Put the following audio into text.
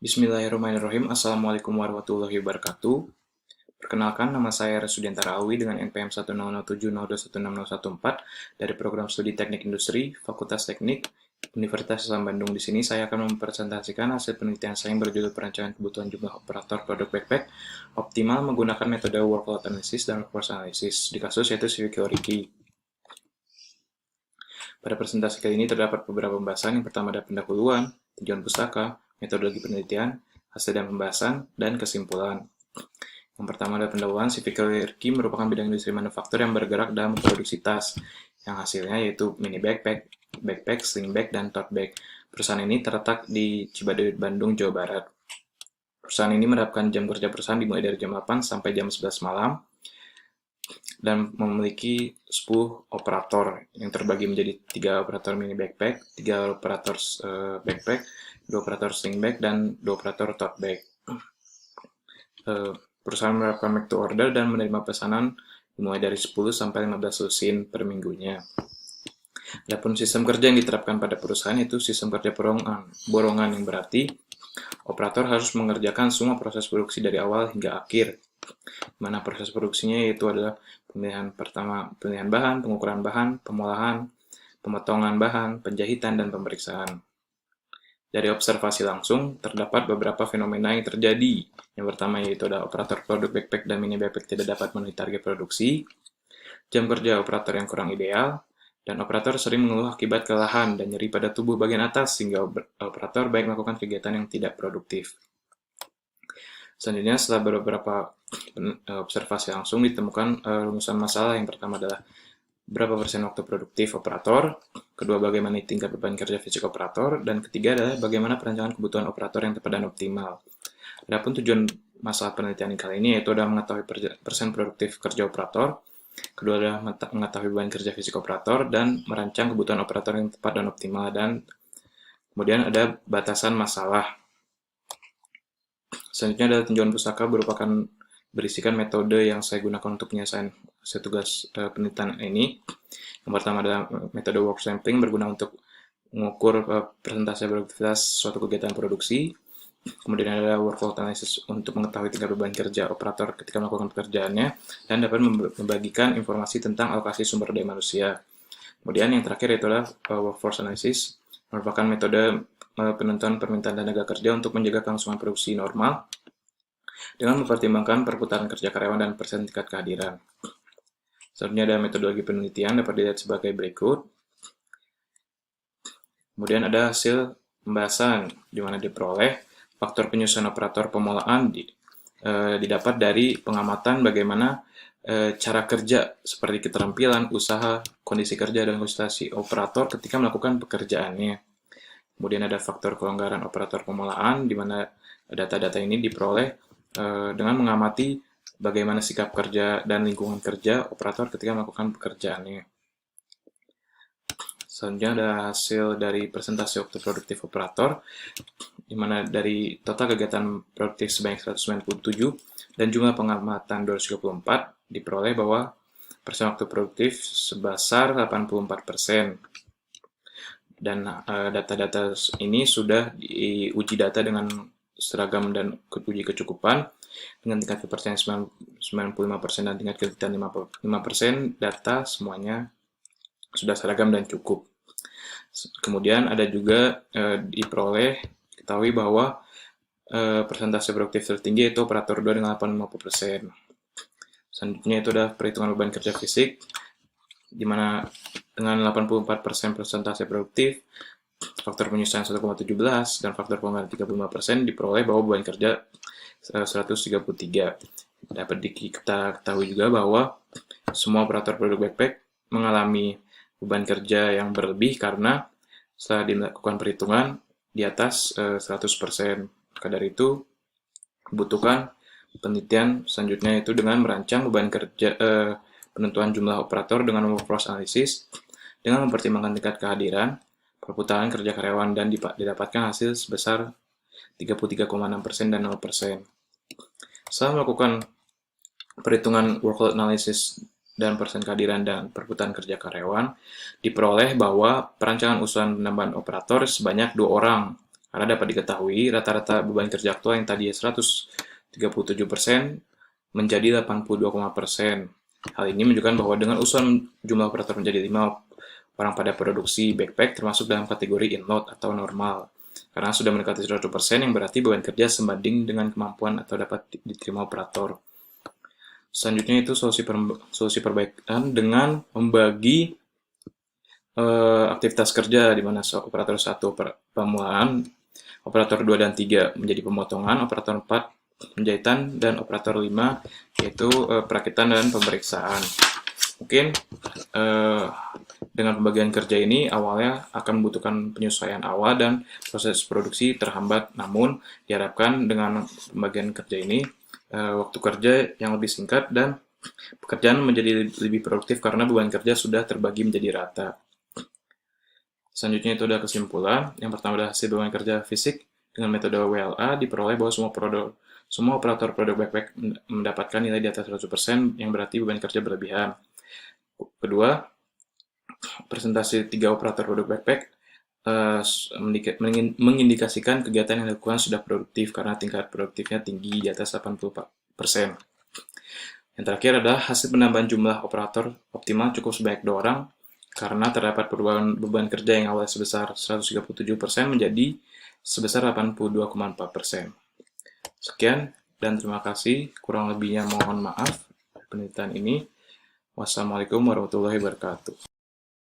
Bismillahirrahmanirrahim. Assalamualaikum warahmatullahi wabarakatuh. Perkenalkan, nama saya Resudiyantara Alwi dengan NPM 10070216014 dari Program Studi Teknik Industri, Fakultas Teknik, Universitas Islam Bandung. Di sini saya akan mempresentasikan hasil penelitian saya yang berjudul perancangan kebutuhan jumlah operator produk backpack optimal menggunakan metode workload analysis dan workforce analysis di kasus yaitu Civic Riki. Pada presentasi kali ini terdapat beberapa pembahasan. Yang pertama ada pendahuluan, tujuan pustaka, metodologi penelitian, hasil dan pembahasan, dan kesimpulan. Yang pertama adalah pendahuluan. Civic Riki merupakan bidang industri manufaktur yang bergerak dalam memproduksi tas, yang hasilnya yaitu mini backpack, backpack, sling bag, dan tote bag. Perusahaan ini terletak di Cibaduyut, Bandung, Jawa Barat. Perusahaan ini menerapkan jam kerja perusahaan dimulai dari jam 8 sampai jam 11 malam, dan memiliki 10 operator yang terbagi menjadi 3 operator mini backpack, 3 operator backpack, 2 operator sling bag, dan 2 operator tote bag. Perusahaan menerapkan make to order dan menerima pesanan dimulai dari 10 sampai 15 lusin per minggunya. Adapun sistem kerja yang diterapkan pada perusahaan itu sistem kerja borongan yang berarti operator harus mengerjakan semua proses produksi dari awal hingga akhir. Mana proses produksinya yaitu adalah pemilihan bahan, pengukuran bahan, pengolahan, pemotongan bahan, penjahitan, dan pemeriksaan. Dari observasi langsung, terdapat beberapa fenomena yang terjadi. Yang pertama yaitu ada operator produk backpack dan mini backpack tidak dapat memenuhi target produksi, jam kerja operator yang kurang ideal, dan operator sering mengeluh akibat kelelahan dan nyeri pada tubuh bagian atas sehingga operator baik melakukan kegiatan yang tidak produktif. Selanjutnya, setelah beberapa observasi langsung ditemukan rumusan masalah. Yang pertama adalah berapa persen waktu produktif operator, kedua bagaimana tingkat beban kerja fisik operator, dan ketiga adalah bagaimana perancangan kebutuhan operator yang tepat dan optimal. Adapun tujuan masalah penelitian kali ini yaitu adalah mengetahui persen produktif kerja operator, kedua adalah mengetahui beban kerja fisik operator, dan merancang kebutuhan operator yang tepat dan optimal, dan kemudian ada batasan masalah. Selanjutnya adalah tinjauan pustaka berisikan metode yang saya gunakan untuk penyelesaian tugas penelitian ini. Yang pertama adalah metode work sampling berguna untuk mengukur persentase produktivitas suatu kegiatan produksi. Kemudian ada workload analysis untuk mengetahui tingkat beban kerja operator ketika melakukan pekerjaannya dan dapat membagikan informasi tentang alokasi sumber daya manusia. Kemudian yang terakhir yaitu adalah workforce analysis, merupakan metode penentuan permintaan tenaga kerja untuk menjaga kelangsungan produksi normal dengan mempertimbangkan perputaran kerja karyawan dan persen tingkat kehadiran. Selanjutnya ada metodologi penelitian dapat dilihat sebagai berikut. Kemudian ada hasil pembahasan di mana diperoleh faktor penyusunan operator pemoloan didapat dari pengamatan bagaimana cara kerja seperti keterampilan, usaha, kondisi kerja, dan konsentrasi operator ketika melakukan pekerjaannya. Kemudian ada faktor kelonggaran operator pemoloan di mana data-data ini diperoleh dengan mengamati bagaimana sikap kerja dan lingkungan kerja operator ketika melakukan pekerjaannya. Selanjutnya ada hasil dari presentasi waktu produktif operator, di mana dari total kegiatan produktif sebanyak 197 dan jumlah pengamatan 234 diperoleh bahwa persen waktu produktif sebesar 84%. Dan data-data ini sudah diuji data dengan seragam dan uji kecukupan dengan tingkat kepercayaan 95% dan tingkat kedetalan 5%. Data semuanya sudah seragam dan cukup. Kemudian ada juga diperoleh ketahui bahwa persentase produktif tertinggi yaitu operator 2 dengan 85%. Selanjutnya itu adalah perhitungan beban kerja fisik di mana dengan 84% persentase produktif, faktor penyusunan 1,17 dan faktor pelanggaran 35% diperoleh bahwa beban kerja 133. Dapat kita ketahui juga bahwa semua operator produk backpack mengalami beban kerja yang berlebih karena setelah dilakukan perhitungan di atas 100%. Maka dari itu dibutuhkan penelitian selanjutnya itu dengan merancang beban kerja penentuan jumlah operator dengan workforce analysis dengan mempertimbangkan tingkat kehadiran, perputaran kerja karyawan, dan didapatkan hasil sebesar 33,6% dan 0%. Setelah melakukan perhitungan workload analysis dan persen kehadiran dan perputaran kerja karyawan, diperoleh bahwa perancangan usulan penambahan operator sebanyak 2 orang Karena dapat diketahui rata-rata beban kerja aktual yang tadi 137% menjadi 82,%. Hal ini menunjukkan bahwa dengan usulan jumlah operator menjadi 5 orang pada produksi backpack termasuk dalam kategori in-load atau normal. Karena sudah mendekati 100% yang berarti beban kerja sebanding dengan kemampuan atau dapat diterima operator. Selanjutnya itu solusi perbaikan dengan membagi aktivitas kerja di mana operator 1 pemulaan, operator 2 dan 3 menjadi pemotongan, operator 4 penjahitan, dan operator 5 yaitu perakitan dan pemeriksaan. Mungkin dengan pembagian kerja ini awalnya akan membutuhkan penyesuaian awal dan proses produksi terhambat, namun diharapkan dengan pembagian kerja ini waktu kerja yang lebih singkat dan pekerjaan menjadi lebih produktif karena beban kerja sudah terbagi menjadi rata. Selanjutnya itu adalah kesimpulan. Yang pertama adalah hasil beban kerja fisik dengan metode WLA diperoleh bahwa semua operator produk backpack mendapatkan nilai di atas 100% yang berarti beban kerja berlebihan. Kedua, presentasi 3 operator produk backpack mengindikasikan kegiatan yang dilakukan sudah produktif karena tingkat produktifnya tinggi di atas 80%. Yang terakhir adalah hasil penambahan jumlah operator optimal cukup sebanyak 2 orang karena terdapat perubahan beban kerja yang awalnya sebesar 137% menjadi sebesar 82,4%. Sekian dan terima kasih. Kurang lebihnya mohon maaf penelitian ini. Wassalamualaikum warahmatullahi wabarakatuh.